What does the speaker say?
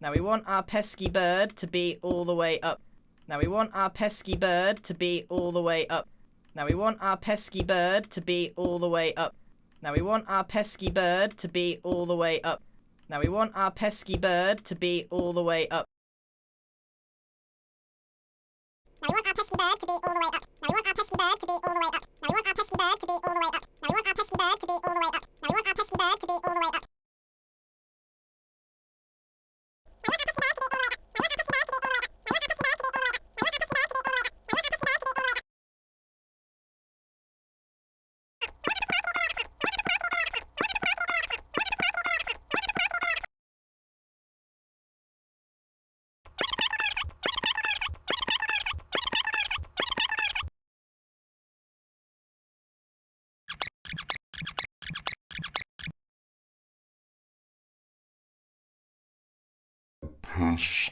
Now we want our pesky bird to be all the way up. Now we want our pesky bird to be all the way up. Now we want our pesky bird to be all the way up. Now we want our pesky bird to be all the way up. Now we want our pesky bird to be all the way up. Now we want our pesky bird to be all the way up. Now we want our pesky bird to be all the way up. Now we want our pesky bird to be all the way up. Now we want our pesky bird to be all the way up. Now we want our pesky bird to be all the way up. pesky